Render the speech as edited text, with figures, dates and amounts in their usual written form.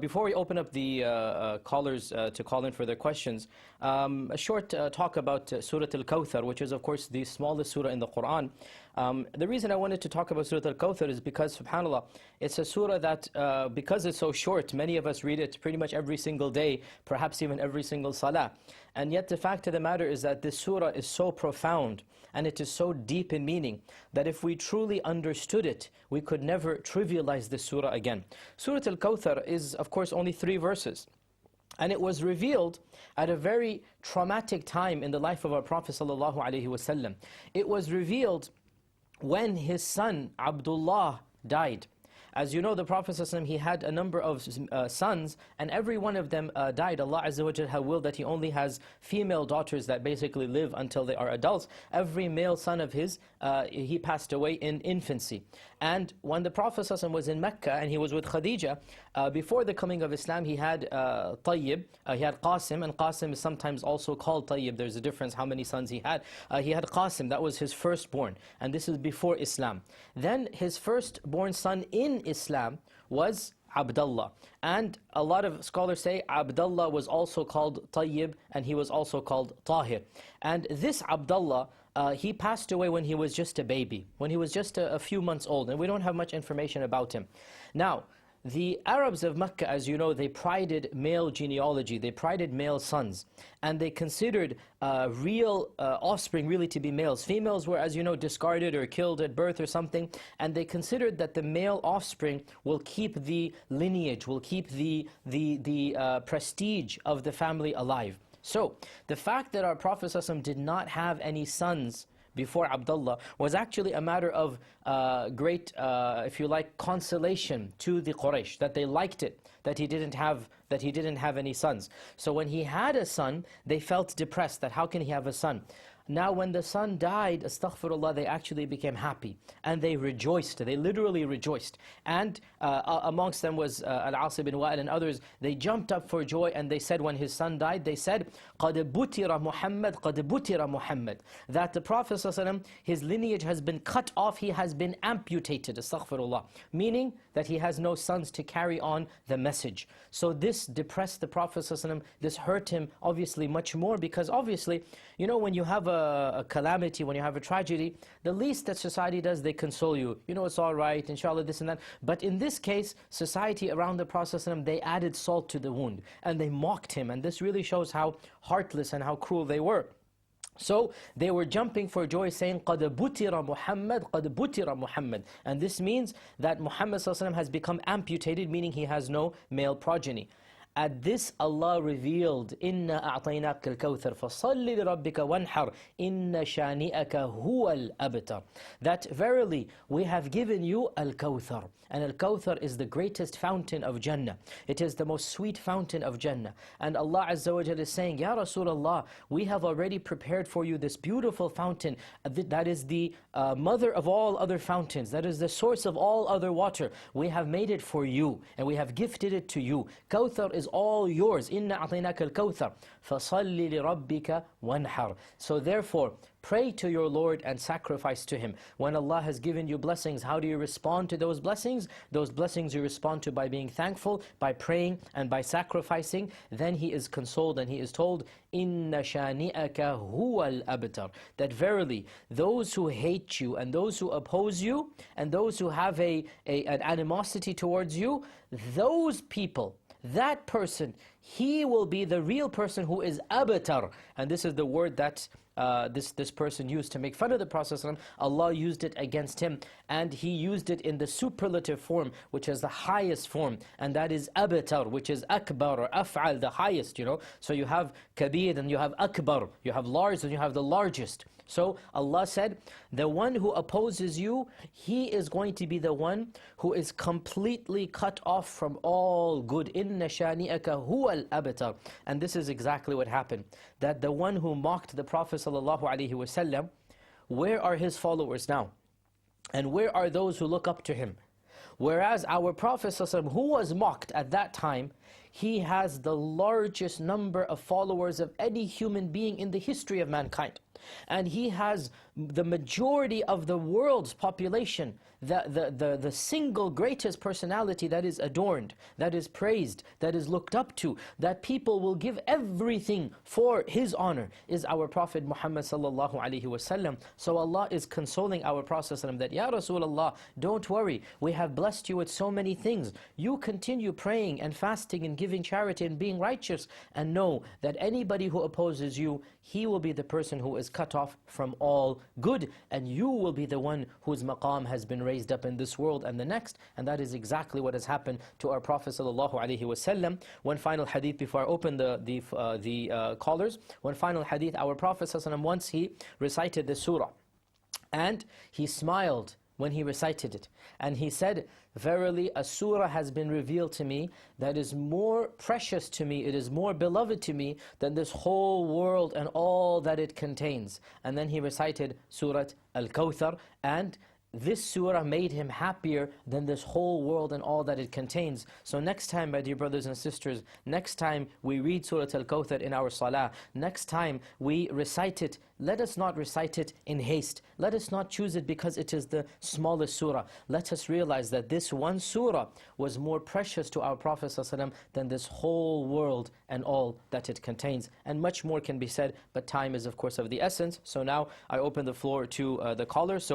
Before we open up the callers to call in for their questions, a short talk about Surah Al-KAWTHAR, which is of course the smallest surah in the Quran. The reason I wanted to talk about Surah Al-KAWTHAR is because, subhanAllah, it's a surah that, because it's so short, many of us read it pretty much every single day, perhaps even every single salah. And yet the fact of the matter is that this surah is so profound and it is so deep in meaning that if we truly understood it, we could never trivialize this surah again. Surah Al-KAWTHAR is, of course, only 3 verses. And it was revealed at a very traumatic time in the life of our Prophet ﷺ. It was revealed when his son Abdullah died. As you know, the Prophet ﷺ, he had a number of sons, and every one of them died. Allah Azza wa Jal had willed that he only has female daughters that basically live until they are adults. Every male son of his, he passed away in infancy. And when the Prophet ﷺ was in Mecca and he was with Khadija, before the coming of Islam, he had Tayyib, he had Qasim, and Qasim is sometimes also called Tayyib. There's a difference how many sons he had. He had Qasim, that was his firstborn, and this is before Islam. Then his firstborn son in Islam was Abdullah. And a lot of scholars say Abdullah was also called Tayyib, and he was also called Tahir. And this Abdullah, he passed away when he was just a baby, when he was just a few months old, and we don't have much information about him. Now, the Arabs of Mecca, as you know, they prided male genealogy, they prided male sons, and they considered real offspring really to be males. Females were, as you know, discarded or killed at birth or something, and they considered that the male offspring will keep the lineage, will keep the prestige of the family alive. So, the fact that our Prophet ﷺ did not have any sons before Abdullah was actually a matter of great, if you like, consolation to the Quraysh, that they liked it, that he didn't have any sons. So when he had a son, they felt depressed that how can he have a son? Now when the son died, astaghfirullah, they actually became happy and they rejoiced, they literally rejoiced. And amongst them was Al-As ibn Wa'il and others. They jumped up for joy and they said when his son died, they said, قَدْ بُتِرَ مُحَمَّدْ قَدْ بُتِرَ مُحَمَّدْ, that the Prophet ﷺ, his lineage has been cut off, he has been amputated, astaghfirullah, meaning that he has no sons to carry on the message. So this depressed the Prophet ﷺ, this hurt him obviously much more, because obviously, you know, when you have a calamity, when you have a tragedy, the least that society does, they console you. You know, it's all right, inshallah, this and that. But in this case, society around the Prophet ﷺ, they added salt to the wound and they mocked him, and this really shows how heartless and how cruel they were. So they were jumping for joy, saying, قَدْ بُتِرَ مُحَمَّدْ قَدْ بُتِرَ مُحَمَّدْ. And this means that Muhammad ﷺ has become amputated, meaning he has no male progeny. At this, Allah revealed, إِنَّا أَعْطَيْنَاكَ الْكَوْثَرَ فَصَلِّ لِرَبِّكَ وَانْحَرْ إِنَّ شَانِئَكَ هُوَ الْأَبْتَرُ. That verily, we have given you Al-Kawthar. And Al-Kawthar is the greatest fountain of Jannah. It is the most sweet fountain of Jannah. And Allah Azza wa Jalla is saying, Ya Rasulullah, we have already prepared for you this beautiful fountain that is the mother of all other fountains, that is the source of all other water. We have made it for you, and we have gifted it to you. Kawthar is all yours. Inna a'tainaka al-kawthar fasalli li rabbika wanhar. So therefore, pray to your Lord and sacrifice to Him. When Allah has given you blessings, how do you respond to those blessings? Those blessings you respond to by being thankful, by praying, and by sacrificing. Then He is consoled and He is told, Inna shani'aka huwa al-abtar. That verily, those who hate you and those who oppose you and those who have an animosity towards you, those people, that person, he will be the real person who is abtar. And this is the word that this person used to make fun of the Prophet ﷺ. Allah used it against him, and he used it in the superlative form, which is the highest form, and that is abtar, which is akbar or af'al, the highest, you know. So you have kabir and you have akbar, you have large and you have the largest. So Allah said, the one who opposes you, he is going to be the one who is completely cut off from all good. Inna shani'aka huwa al-abtar. And this is exactly what happened. That the one who mocked the Prophet ﷺ, where are his followers now? And where are those who look up to him? Whereas our Prophet ﷺ, who was mocked at that time, he has the largest number of followers of any human being in the history of mankind. And he has the majority of the world's population, the single greatest personality that is adorned, that is praised, that is looked up to, that people will give everything for his honor, is our Prophet Muhammad sallallahu alaihi wasallam. So Allah is consoling our Prophet that, Ya Rasulullah, don't worry, we have blessed you with so many things. You continue praying and fasting and giving charity and being righteous, and know that anybody who opposes you, he will be the person who is cut off from all good, and you will be the one whose maqam has been raised up in this world and the next. And that is exactly what has happened to our Prophet sallallahu alaihi wasallam. One final hadith before I open the callers. One final hadith. Our Prophet sallallahu alaihi wasallam, once he recited the surah, and he smiled when he recited it, and he said, verily a surah has been revealed to me that is more precious to me, it is more beloved to me than this whole world and all that it contains. And then he recited Surah Al-KAWTHAR, and this surah made him happier than this whole world and all that it contains. So next time, my dear brothers and sisters, next time we read Surah Al-KAWTHAR in our salah, next time we recite it, let us not recite it in haste. Let us not choose it because it is the smallest surah. Let us realize that this one surah was more precious to our Prophet ﷺ than this whole world and all that it contains. And much more can be said, but time is of course of the essence. So now I open the floor to the callers. So